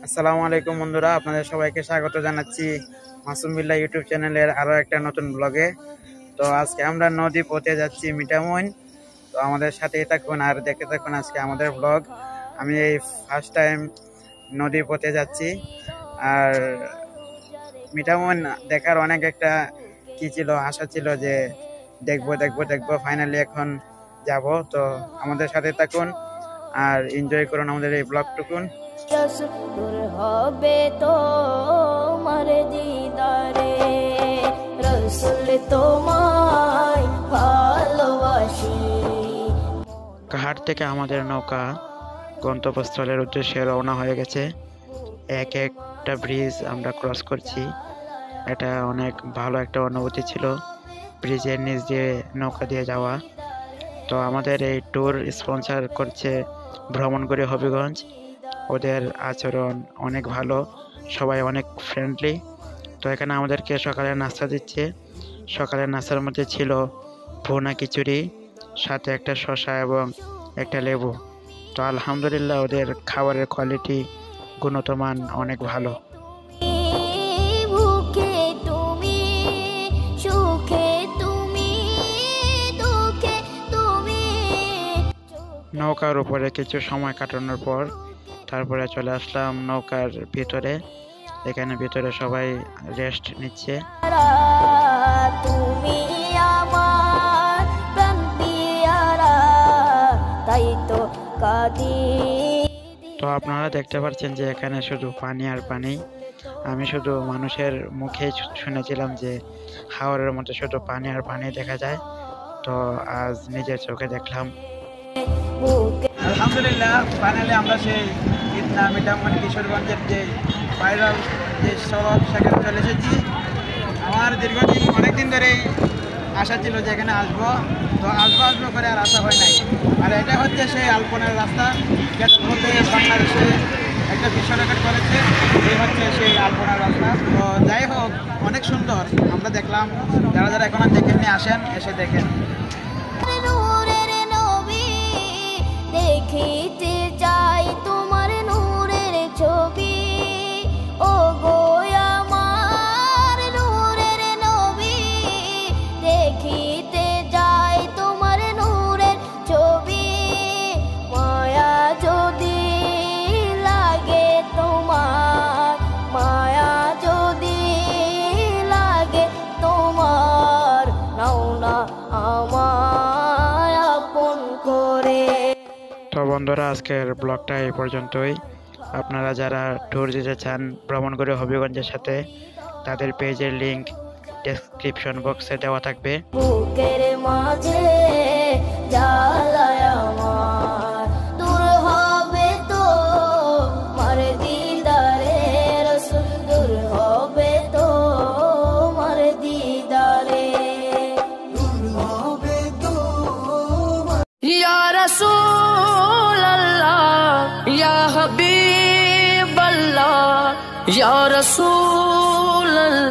আসসালামু আলাইকুম বন্ধুরা, আপনাদের সবাইকে স্বাগত জানাচ্ছি মাসুম বিল্লাহ ইউটিউব চ্যানেলের আরো একটা নতুন ব্লগে। তো আজকে আমরা নদী পথে যাচ্ছি মিঠামইন। তো আমাদের সাথেই থাকুন আর দেখতে থাকুন আজকে আমাদের ব্লগ। আমি এই ফার্স্ট টাইম নদী পথে যাচ্ছি। আর মিঠামইন দেখার অনেক একটা কি ছিল, আশা ছিল যে দেখবো দেখবো দেখবো, ফাইনালি এখন যাব। তো আমাদের সাথে থাকুন আর এনজয় করুন আমাদের এই ব্লগটুকুন। হবে তোমার দিদারে রসুল তোমায় ভালোবাসি। ঘাট থেকে আমাদের নৌকা গন্তব্যস্থলের উদ্দেশ্যে রওনা হয়ে গেছে। এক একটা ব্রিজ আমরা ক্রস করছি। এটা অনেক ভালো একটা অনুভূতি ছিল, ব্রিজের নিচ দিয়ে নৌকা দিয়ে যাওয়া। তো আমাদের এই ট্যুর স্পন্সর করছে ভ্রমণ করে হবিগঞ্জ। ওদের আচরণ অনেক ভালো, সবাই অনেক ফ্রেন্ডলি। তো এখানে আমাদেরকে সকালে নাস্তা দিচ্ছে। সকালের নাস্তার মধ্যে ছিল ভুনা খিচুড়ি, সাথে একটা শসা এবং একটা লেবু। তো আলহামদুলিল্লাহ ওদের খাবারের কোয়ালিটি, গুণগত মান অনেক ভালো। নৌকার উপরে কিছু সময় কাটানোর পর তারপরে চলে আসলাম নৌকার ভিতরে। এখানে ভিতরে সবাই রেস্ট নিচ্ছে। তুমি আমার প্রাণ পিয়ারা, তাই তো কাঁদি। তো আপনারা দেখতে পাচ্ছেন যে এখানে শুধু পানি আর পানি। আমি শুধু মানুষের মুখে শুনেছিলাম যে হাওরের মধ্যে শুধু পানি আর পানি দেখা যায়। তো আজ নিজের চোখে দেখলাম। আলহামদুলিল্লাহ, ফাইনালি আমরা সেই ইটনা মিঠামইন কিশোরগঞ্জের যে ভাইরাল যে সড়ক, সেখানে চলে এসেছি। আমার দীর্ঘদিন অনেকদিন ধরেই আশা ছিল যে এখানে আসবো। তো আসবো করে আর আসা হয় নাই। আর এটা হচ্ছে সেই আলপনার রাস্তা, যেটার মধ্যে বাংলাদেশে একটা বিশ্ব রেকর্ড করেছে। এই হচ্ছে সেই আলপনার রাস্তা। তো যাই হোক, অনেক সুন্দর আমরা দেখলাম। যারা যারা এখন আর দেখেননি আসেন, এসে দেখেন। দেখিতে চাই তোমার নূরের ছবি, ও গো আমার নূরের নবী। দেখিতে চাই তোমার নূরের ছবি, মায়া যদি লাগে তোমার, মায়া যদি লাগে তোমার, নাও না আমায় আপন করে। তো বন্ধুরা, আজকের ব্লগটা এই পর্যন্তই। আপনারা যারা ট্যুর দিতে চান ভ্রমণ করে হবিগঞ্জের সাথে, তাদের পেজের লিংক ডেসক্রিপশন বক্সে দেওয়া থাকবে। বুকের মাঝে জ্বালায় আমার, দূর হবে তো মার দিদারে রসুল, দূর হবে তো মার দিদারে, দূর হবে তো ইয়া রাসূল আল্লাহ, ইয়া হাবিব আল্লাহ, ইয়া রাসূল